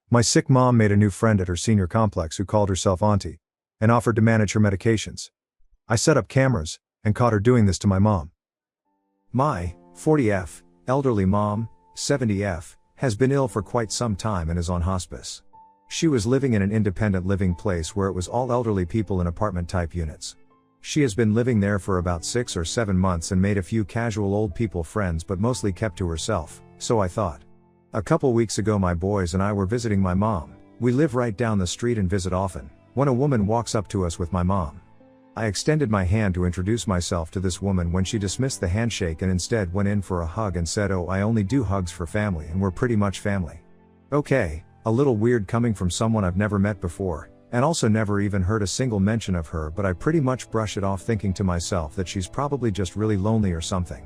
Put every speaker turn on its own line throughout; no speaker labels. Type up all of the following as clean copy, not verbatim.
My sick mom made a new friend at her senior complex who called herself Auntie and offered to manage her medications. I set up cameras and caught her doing this to my mom. My 40F, elderly mom, 70F, has been ill for quite some time and is on hospice. She was living in an independent living place where it was all elderly people in apartment-type units. She has been living there for about 6 or 7 months and made a few casual old people friends but mostly kept to herself, so I thought. A couple weeks ago my boys and I were visiting my mom. We live right down the street and visit often, when a woman walks up to us with my mom. I extended my hand to introduce myself to this woman when she dismissed the handshake and instead went in for a hug and said, "Oh, I only do hugs for family and we're pretty much family." Okay, a little weird coming from someone I've never met before, and also never even heard a single mention of her, but I pretty much brush it off thinking to myself that she's probably just really lonely or something.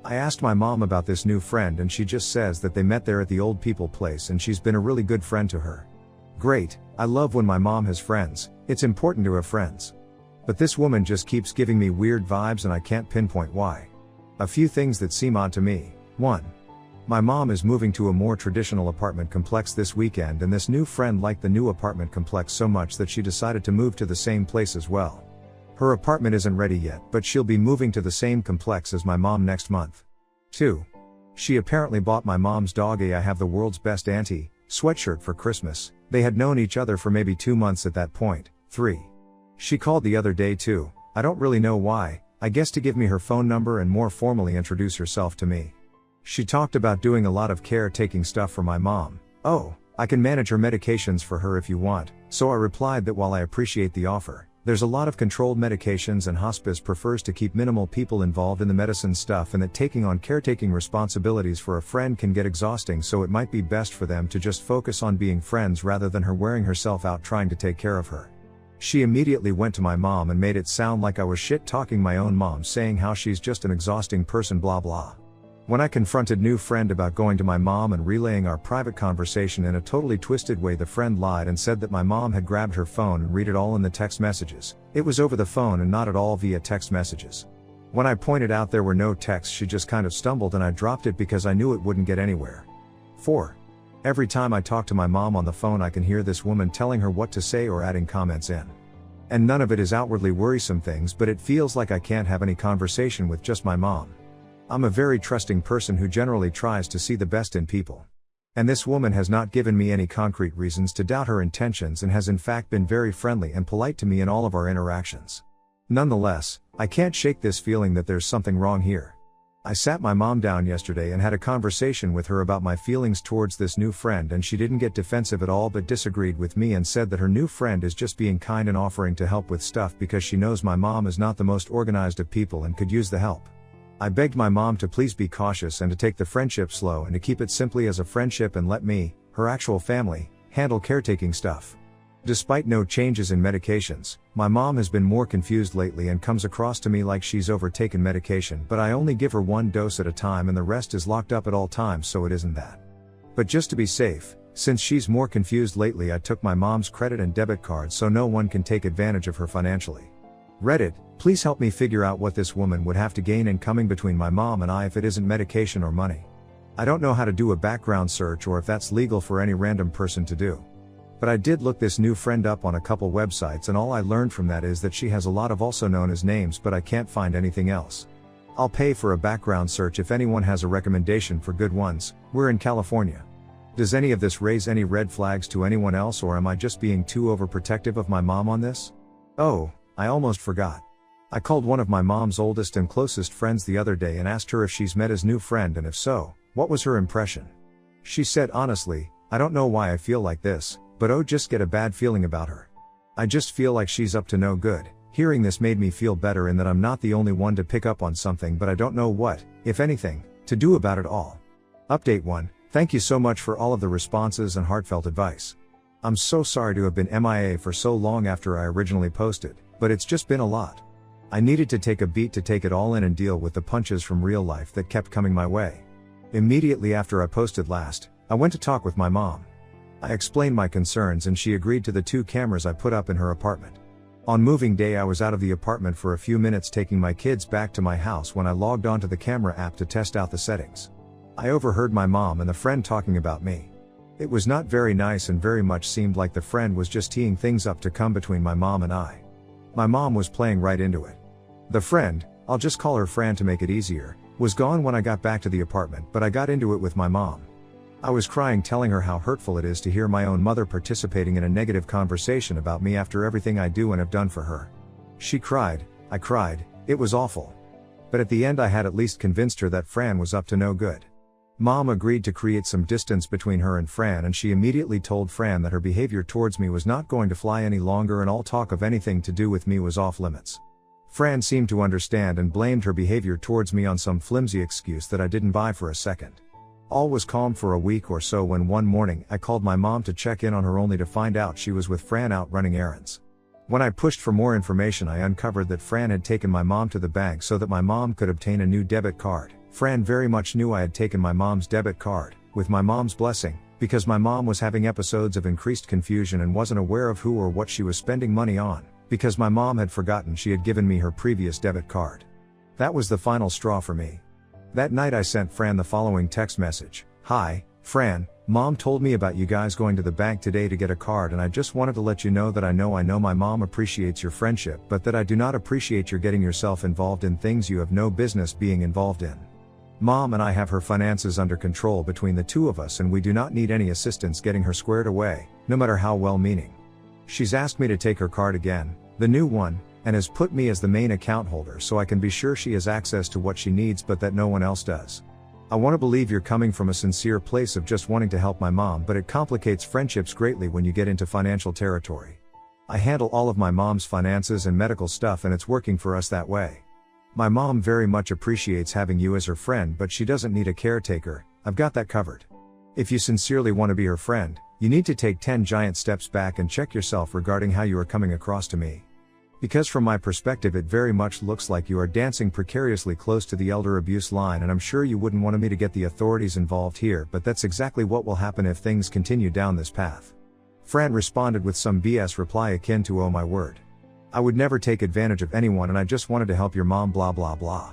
I asked my mom about this new friend and she just says that they met there at the old people place and she's been a really good friend to her. Great, I love when my mom has friends, it's important to have friends. But this woman just keeps giving me weird vibes and I can't pinpoint why. A few things that seem odd to me. 1. My mom is moving to a more traditional apartment complex this weekend and this new friend liked the new apartment complex so much that she decided to move to the same place as well. Her apartment isn't ready yet, but she'll be moving to the same complex as my mom next month. 2. She apparently bought my mom's dog a "I have the world's best auntie" sweatshirt for Christmas. They had known each other for maybe 2 months at that point. 3. She called the other day too, I don't really know why, I guess to give me her phone number and more formally introduce herself to me. She talked about doing a lot of caretaking stuff for my mom. "Oh, I can manage her medications for her if you want," so I replied that while I appreciate the offer, there's a lot of controlled medications and hospice prefers to keep minimal people involved in the medicine stuff and that taking on caretaking responsibilities for a friend can get exhausting, so it might be best for them to just focus on being friends rather than her wearing herself out trying to take care of her. She immediately went to my mom and made it sound like I was shit talking my own mom, saying how she's just an exhausting person blah blah. When I confronted new friend about going to my mom and relaying our private conversation in a totally twisted way, the friend lied and said that my mom had grabbed her phone and read it all in the text messages. It was over the phone and not at all via text messages. When I pointed out there were no texts, she just kind of stumbled and I dropped it because I knew it wouldn't get anywhere. 4. Every time I talk to my mom on the phone I can hear this woman telling her what to say or adding comments in. And none of it is outwardly worrisome things, but it feels like I can't have any conversation with just my mom. I'm a very trusting person who generally tries to see the best in people. And this woman has not given me any concrete reasons to doubt her intentions and has in fact been very friendly and polite to me in all of our interactions. Nonetheless, I can't shake this feeling that there's something wrong here. I sat my mom down yesterday and had a conversation with her about my feelings towards this new friend, and she didn't get defensive at all but disagreed with me and said that her new friend is just being kind and offering to help with stuff because she knows my mom is not the most organized of people and could use the help. I begged my mom to please be cautious and to take the friendship slow and to keep it simply as a friendship and let me, her actual family, handle caretaking stuff. Despite no changes in medications, my mom has been more confused lately and comes across to me like she's overtaken medication, but I only give her 1 dose at a time and the rest is locked up at all times, so it isn't that. But just to be safe, since she's more confused lately, I took my mom's credit and debit card so no one can take advantage of her financially. Reddit, please help me figure out what this woman would have to gain in coming between my mom and I if it isn't medication or money. I don't know how to do a background search or if that's legal for any random person to do. But I did look this new friend up on a couple websites and all I learned from that is that she has a lot of also known as names, but I can't find anything else. I'll pay for a background search if anyone has a recommendation for good ones. We're in California. Does any of this raise any red flags to anyone else, or am I just being too overprotective of my mom on this? Oh, I almost forgot. I called one of my mom's oldest and closest friends the other day and asked her if she's met his new friend, and if so, what was her impression. She said, "Honestly, I don't know why I feel like this, but just get a bad feeling about her. I just feel like she's up to no good." Hearing this made me feel better in that I'm not the only one to pick up on something, but I don't know what, if anything, to do about it all. Update 1. Thank you so much for all of the responses and heartfelt advice. I'm so sorry to have been MIA for so long after I originally posted, but it's just been a lot. I needed to take a beat to take it all in and deal with the punches from real life that kept coming my way. Immediately after I posted last, I went to talk with my mom. I explained my concerns and she agreed to the 2 cameras I put up in her apartment. On moving day I was out of the apartment for a few minutes taking my kids back to my house when I logged onto the camera app to test out the settings. I overheard my mom and the friend talking about me. It was not very nice and very much seemed like the friend was just teeing things up to come between my mom and I. My mom was playing right into it. The friend, I'll just call her Fran to make it easier, was gone when I got back to the apartment, but I got into it with my mom. I was crying, telling her how hurtful it is to hear my own mother participating in a negative conversation about me after everything I do and have done for her. She cried, I cried, it was awful. But at the end I had at least convinced her that Fran was up to no good. Mom agreed to create some distance between her and Fran, and she immediately told Fran that her behavior towards me was not going to fly any longer and all talk of anything to do with me was off limits. Fran seemed to understand and blamed her behavior towards me on some flimsy excuse that I didn't buy for a second. All was calm for a week or so when one morning I called my mom to check in on her, only to find out she was with Fran out running errands. When I pushed for more information, I uncovered that Fran had taken my mom to the bank so that my mom could obtain a new debit card. Fran very much knew I had taken my mom's debit card, with my mom's blessing, because my mom was having episodes of increased confusion and wasn't aware of who or what she was spending money on, because my mom had forgotten she had given me her previous debit card. That was the final straw for me. That night I sent Fran the following text message. Hi, Fran, Mom told me about you guys going to the bank today to get a card, and I just wanted to let you know that I know my mom appreciates your friendship, but that I do not appreciate your getting yourself involved in things you have no business being involved in. Mom and I have her finances under control between the two of us, and we do not need any assistance getting her squared away, no matter how well-meaning. She's asked me to take her card again, the new one, and has put me as the main account holder so I can be sure she has access to what she needs but that no one else does. I want to believe you're coming from a sincere place of just wanting to help my mom, but it complicates friendships greatly when you get into financial territory. I handle all of my mom's finances and medical stuff, and it's working for us that way. My mom very much appreciates having you as her friend, but she doesn't need a caretaker. I've got that covered. If you sincerely want to be her friend, you need to take 10 giant steps back and check yourself regarding how you are coming across to me. Because from my perspective it very much looks like you are dancing precariously close to the elder abuse line, and I'm sure you wouldn't want me to get the authorities involved here, but that's exactly what will happen if things continue down this path. Fran responded with some BS reply akin to, oh my word. I would never take advantage of anyone, and I just wanted to help your mom blah blah blah.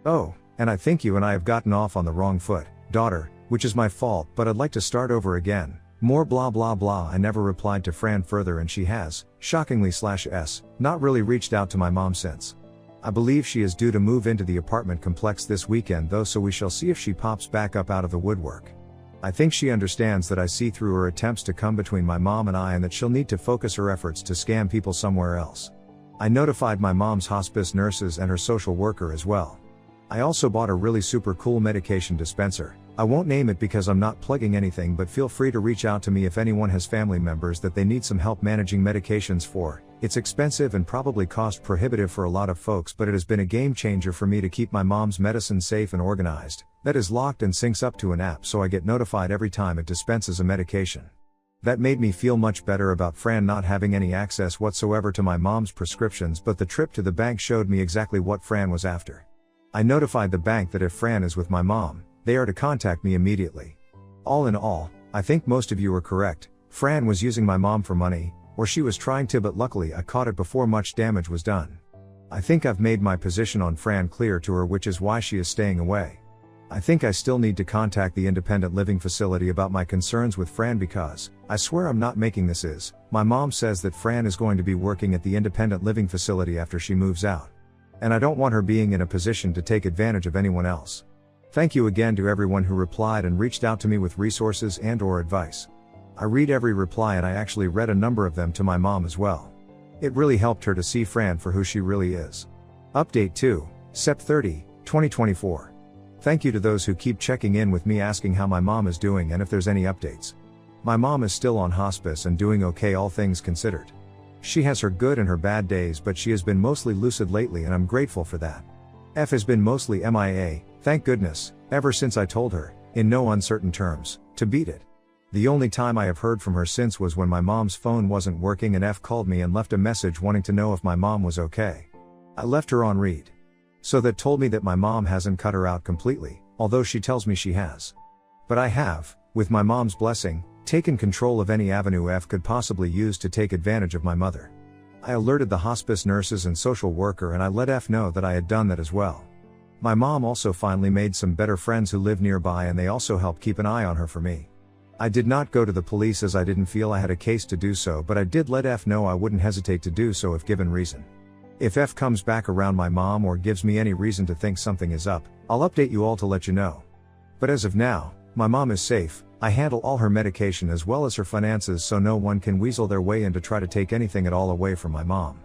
Oh, and I think you and I have gotten off on the wrong foot, daughter, which is my fault, but I'd like to start over again. More blah blah blah. I never replied to Fran further, and she has, shockingly /s, not really reached out to my mom since. I believe she is due to move into the apartment complex this weekend though, so we shall see if she pops back up out of the woodwork. I think she understands that I see through her attempts to come between my mom and I, and that she'll need to focus her efforts to scam people somewhere else. I notified my mom's hospice nurses and her social worker as well. I also bought a really super cool medication dispenser. I won't name it because I'm not plugging anything, but feel free to reach out to me if anyone has family members that they need some help managing medications for. It's expensive and probably cost prohibitive for a lot of folks, but it has been a game changer for me to keep my mom's medicine safe and organized. That is locked and syncs up to an app, so I get notified every time it dispenses a medication. That made me feel much better about Fran not having any access whatsoever to my mom's prescriptions, but the trip to the bank showed me exactly what Fran was after. I notified the bank that if Fran is with my mom, they are to contact me immediately. All in all, I think most of you are correct. Fran was using my mom for money, or she was trying to, but luckily I caught it before much damage was done. I think I've made my position on Fran clear to her, which is why she is staying away. I think I still need to contact the independent living facility about my concerns with Fran, because, I swear I'm not making this is, my mom says that Fran is going to be working at the independent living facility after she moves out. And I don't want her being in a position to take advantage of anyone else. Thank you again to everyone who replied and reached out to me with resources and/or advice. I read every reply, and I actually read a number of them to my mom as well. It really helped her to see Fran for who she really is. Update 2, Sept 30, 2024. Thank you to those who keep checking in with me asking how my mom is doing and if there's any updates. My mom is still on hospice and doing okay, all things considered. She has her good and her bad days, but she has been mostly lucid lately, and I'm grateful for that. F has been mostly MIA, thank goodness, ever since I told her, in no uncertain terms, to beat it. The only time I have heard from her since was when my mom's phone wasn't working and F called me and left a message wanting to know if my mom was okay. I left her on read. So that told me that my mom hasn't cut her out completely, although she tells me she has. But I have, with my mom's blessing, taken control of any avenue F could possibly use to take advantage of my mother. I alerted the hospice nurses and social worker, and I let F know that I had done that as well. My mom also finally made some better friends who live nearby, and they also help keep an eye on her for me. I did not go to the police as I didn't feel I had a case to do so, but I did let F know I wouldn't hesitate to do so if given reason. If F comes back around my mom or gives me any reason to think something is up, I'll update you all to let you know. But as of now, my mom is safe. I handle all her medication as well as her finances, so no one can weasel their way in to try to take anything at all away from my mom.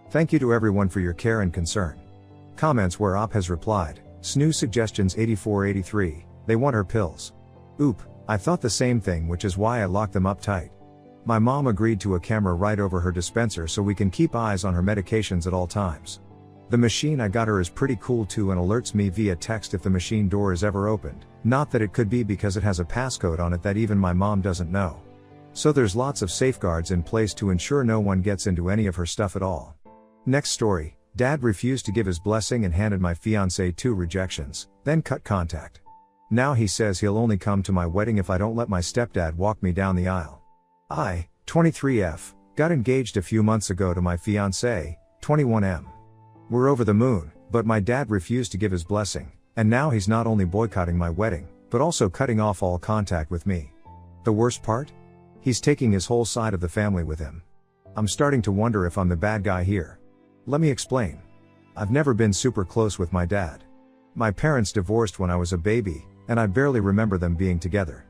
Thank you to everyone for your care and concern. Comments where Op has replied, Snoo Suggestions 8483, they want her pills. Oop, I thought the same thing, which is why I locked them up tight. My mom agreed to a camera right over her dispenser so we can keep eyes on her medications at all times. The machine I got her is pretty cool too and alerts me via text if the machine door is ever opened, not that it could be because it has a passcode on it that even my mom doesn't know. So there's lots of safeguards in place to ensure no one gets into any of her stuff at all. Next story, Dad refused to give his blessing and handed my fiancée 2 rejections, then cut contact. Now he says he'll only come to my wedding if I don't let my stepdad walk me down the aisle. I, 23F, got engaged a few months ago to my fiancée, 21M. We're over the moon, but my dad refused to give his blessing, and now he's not only boycotting my wedding, but also cutting off all contact with me. The worst part? He's taking his whole side of the family with him. I'm starting to wonder if I'm the bad guy here. Let me explain. I've never been super close with my dad. My parents divorced when I was a baby, and I barely remember them being together.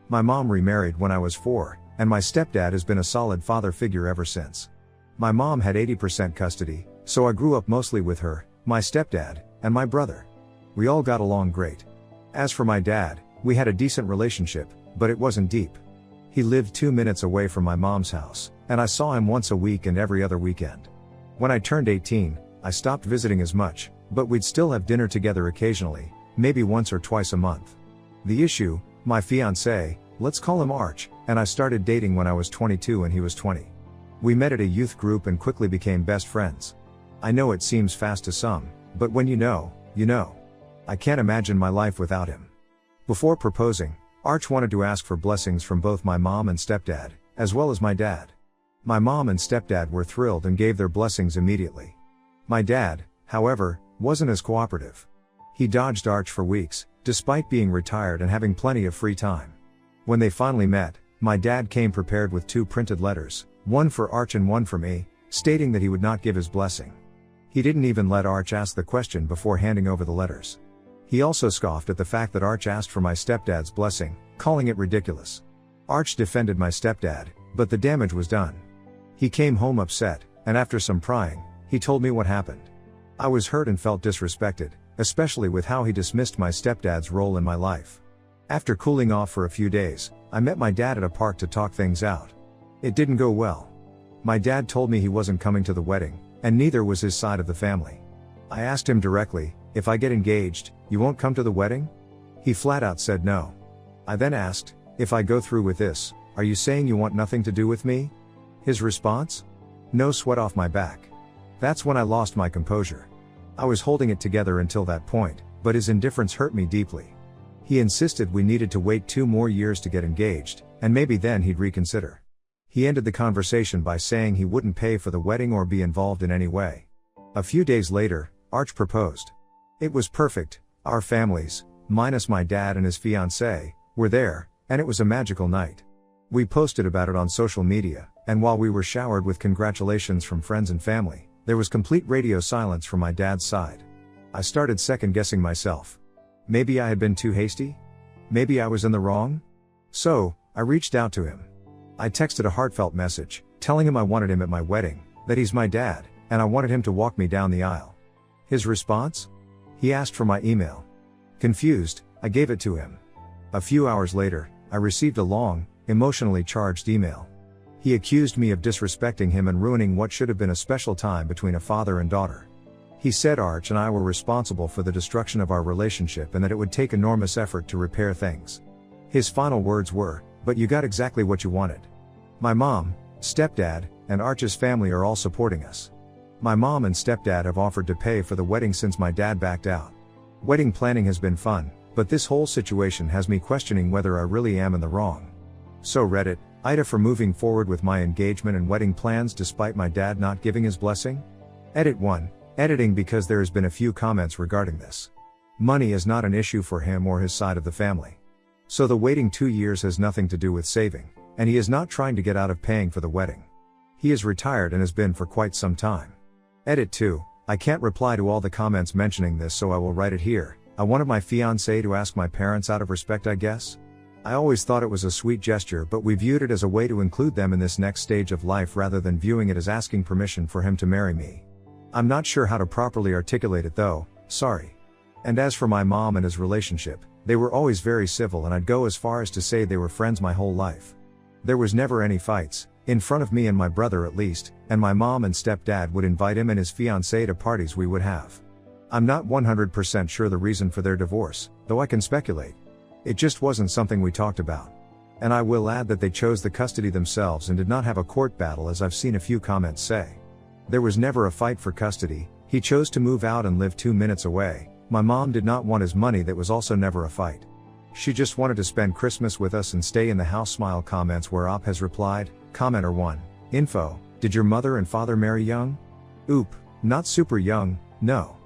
My mom remarried when I was 4, and my stepdad has been a solid father figure ever since. My mom had 80% custody, so I grew up mostly with her, my stepdad, and my brother. We all got along great. As for my dad, we had a decent relationship, but it wasn't deep. He lived 2 minutes away from my mom's house, and I saw him once a week and every other weekend. When I turned 18, I stopped visiting as much, but we'd still have dinner together occasionally, maybe once or twice a month. The issue, my fiancé, let's call him Arch, and I started dating when I was 22 and he was 20. We met at a youth group and quickly became best friends. I know it seems fast to some, but when you know, you know. I can't imagine my life without him. Before proposing, Arch wanted to ask for blessings from both my mom and stepdad, as well as my dad. My mom and stepdad were thrilled and gave their blessings immediately. My dad, however, wasn't as cooperative. He dodged Arch for weeks, despite being retired and having plenty of free time. When they finally met, my dad came prepared with 2 printed letters, one for Arch and one for me, stating that he would not give his blessing. He didn't even let Arch ask the question before handing over the letters. He also scoffed at the fact that Arch asked for my stepdad's blessing, calling it ridiculous. Arch defended my stepdad, but the damage was done. He came home upset, and after some prying, he told me what happened. I was hurt and felt disrespected, especially with how he dismissed my stepdad's role in my life. After cooling off for a few days, I met my dad at a park to talk things out. It didn't go well. My dad told me he wasn't coming to the wedding, and neither was his side of the family. I asked him directly, if I get engaged, you won't come to the wedding? He flat out said no. I then asked, if I go through with this, are you saying you want nothing to do with me? His response? No sweat off my back. That's when I lost my composure. I was holding it together until that point, but his indifference hurt me deeply. He insisted we needed to wait 2 more years to get engaged, and maybe then he'd reconsider. He ended the conversation by saying he wouldn't pay for the wedding or be involved in any way. A few days later, Arch proposed. It was perfect. Our families, minus my dad and his fiancée, were there, and it was a magical night. We posted about it on social media, and while we were showered with congratulations from friends and family, there was complete radio silence from my dad's side. I started second-guessing myself. Maybe I had been too hasty? Maybe I was in the wrong? So, I reached out to him. I texted a heartfelt message, telling him I wanted him at my wedding, that he's my dad, and I wanted him to walk me down the aisle. His response? He asked for my email. Confused, I gave it to him. A few hours later, I received a long, emotionally charged email. He accused me of disrespecting him and ruining what should have been a special time between a father and daughter. He said Arch and I were responsible for the destruction of our relationship and that it would take enormous effort to repair things. His final words were, "But you got exactly what you wanted. My mom, stepdad, and Arch's family are all supporting us. My mom and stepdad have offered to pay for the wedding since my dad backed out. Wedding planning has been fun, but this whole situation has me questioning whether I really am in the wrong. So Reddit, Aita for moving forward with my engagement and wedding plans despite my dad not giving his blessing? Edit 1. Editing because there has been a few comments regarding this. Money is not an issue for him or his side of the family. So the waiting 2 years has nothing to do with saving, and he is not trying to get out of paying for the wedding. He is retired and has been for quite some time. Edit 2. I can't reply to all the comments mentioning this, so I will write it here. I wanted my fiancé to ask my parents out of respect, I guess. I always thought it was a sweet gesture, but we viewed it as a way to include them in this next stage of life rather than viewing it as asking permission for him to marry me. I'm not sure how to properly articulate it though, sorry. And as for my mom and his relationship, they were always very civil, and I'd go as far as to say they were friends my whole life. There was never any fights, in front of me and my brother at least, and my mom and stepdad would invite him and his fiancée to parties we would have. I'm not 100% sure the reason for their divorce, though I can speculate. It just wasn't something we talked about. And I will add that they chose the custody themselves and did not have a court battle, as I've seen a few comments say. There was never a fight for custody. He chose to move out and live 2 minutes away. My mom did not want his money. That was also never a fight. She just wanted to spend Christmas with us and stay in the house. Smile comments where Op has replied. Commenter 1. Info. Did your mother and father marry young? Oop. Not super young, no.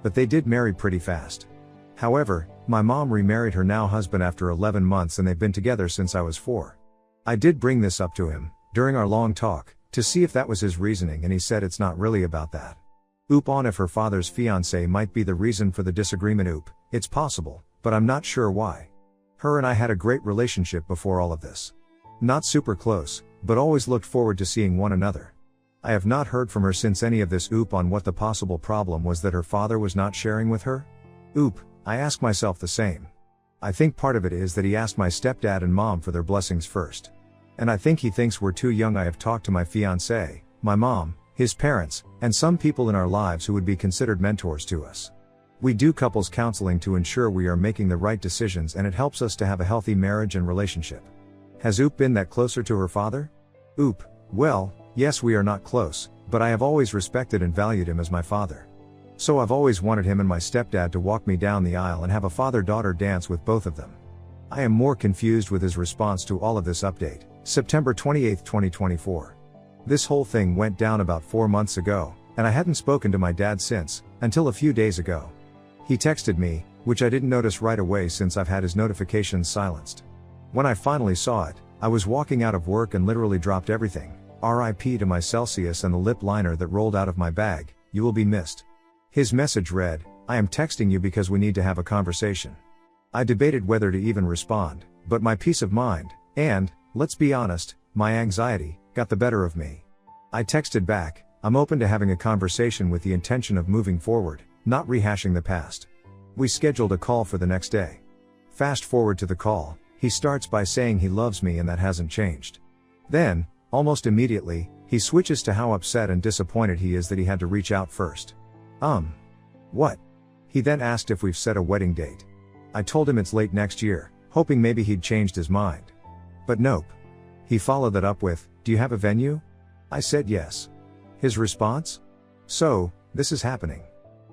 But they did marry pretty fast. However, my mom remarried her now husband after 11 months and they've been together since I was 4. I did bring this up to him, during our long talk, to see if that was his reasoning, and he said it's not really about that. Oop on if her father's fiancé might be the reason for the disagreement. Oop, it's possible, but I'm not sure why. Her and I had a great relationship before all of this. Not super close, but always looked forward to seeing one another. I have not heard from her since any of this. Oop on what the possible problem was that her father was not sharing with her? Oop, I ask myself the same. I think part of it is that he asked my stepdad and mom for their blessings first. And I think he thinks we're too young. I have talked to my fiancé, my mom, his parents, and some people in our lives who would be considered mentors to us. We do couples counseling to ensure we are making the right decisions, and it helps us to have a healthy marriage and relationship. Has Oop been that closer to her father? Oop, well, yes, we are not close, but I have always respected and valued him as my father. So I've always wanted him and my stepdad to walk me down the aisle and have a father-daughter dance with both of them. I am more confused with his response to all of this. Update, September 28, 2024. This whole thing went down about 4 months ago, and I hadn't spoken to my dad since, until a few days ago. He texted me, which I didn't notice right away since I've had his notifications silenced. When I finally saw it, I was walking out of work and literally dropped everything. RIP to my Celsius and the lip liner that rolled out of my bag. You will be missed. His message read, I am texting you because we need to have a conversation. I debated whether to even respond, but my peace of mind, and, let's be honest, my anxiety, got the better of me. I texted back, I'm open to having a conversation with the intention of moving forward, not rehashing the past. We scheduled a call for the next day. Fast forward to the call, he starts by saying he loves me and that hasn't changed. Then, almost immediately, he switches to how upset and disappointed he is that he had to reach out first. What? He then asked if we've set a wedding date. I told him it's late next year, hoping maybe he'd changed his mind. But nope. He followed that up with, do you have a venue? I said yes. His response? So, this is happening.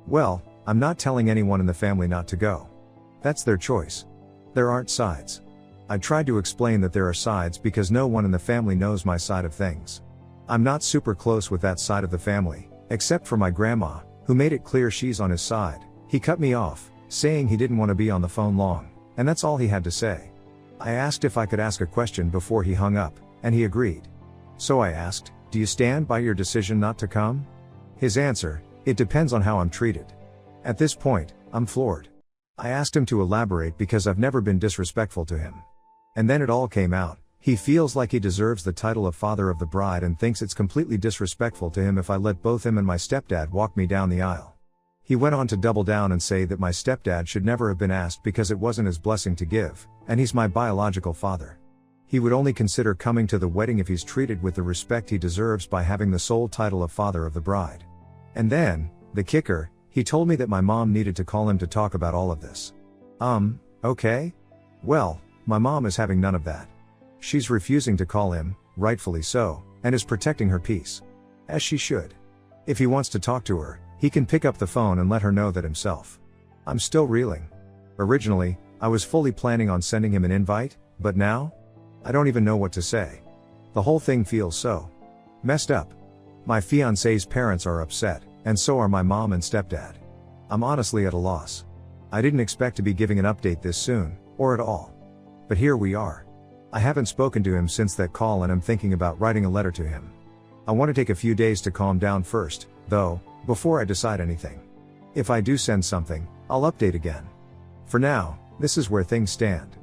Well, I'm not telling anyone in the family not to go. That's their choice. There aren't sides. I tried to explain that there are sides because no one in the family knows my side of things. I'm not super close with that side of the family, except for my grandma, who made it clear she's on his side. He cut me off, saying he didn't want to be on the phone long, and that's all he had to say. I asked if I could ask a question before he hung up, and he agreed. So I asked, do you stand by your decision not to come? His answer, it depends on how I'm treated. At this point, I'm floored. I asked him to elaborate because I've never been disrespectful to him. And then it all came out. He feels like he deserves the title of father of the bride and thinks it's completely disrespectful to him if I let both him and my stepdad walk me down the aisle. He went on to double down and say that my stepdad should never have been asked because it wasn't his blessing to give, and he's my biological father. He would only consider coming to the wedding if he's treated with the respect he deserves by having the sole title of father of the bride. And then, the kicker, he told me that my mom needed to call him to talk about all of this. Okay? Well, my mom is having none of that. She's refusing to call him, rightfully so, and is protecting her peace. As she should. If he wants to talk to her, he can pick up the phone and let her know that himself. I'm still reeling. Originally, I was fully planning on sending him an invite, but now? I don't even know what to say. The whole thing feels so messed up. My fiancé's parents are upset, and so are my mom and stepdad. I'm honestly at a loss. I didn't expect to be giving an update this soon, or at all. But here we are. I haven't spoken to him since that call and I'm thinking about writing a letter to him. I want to take a few days to calm down first, though, before I decide anything. If I do send something, I'll update again. For now, this is where things stand.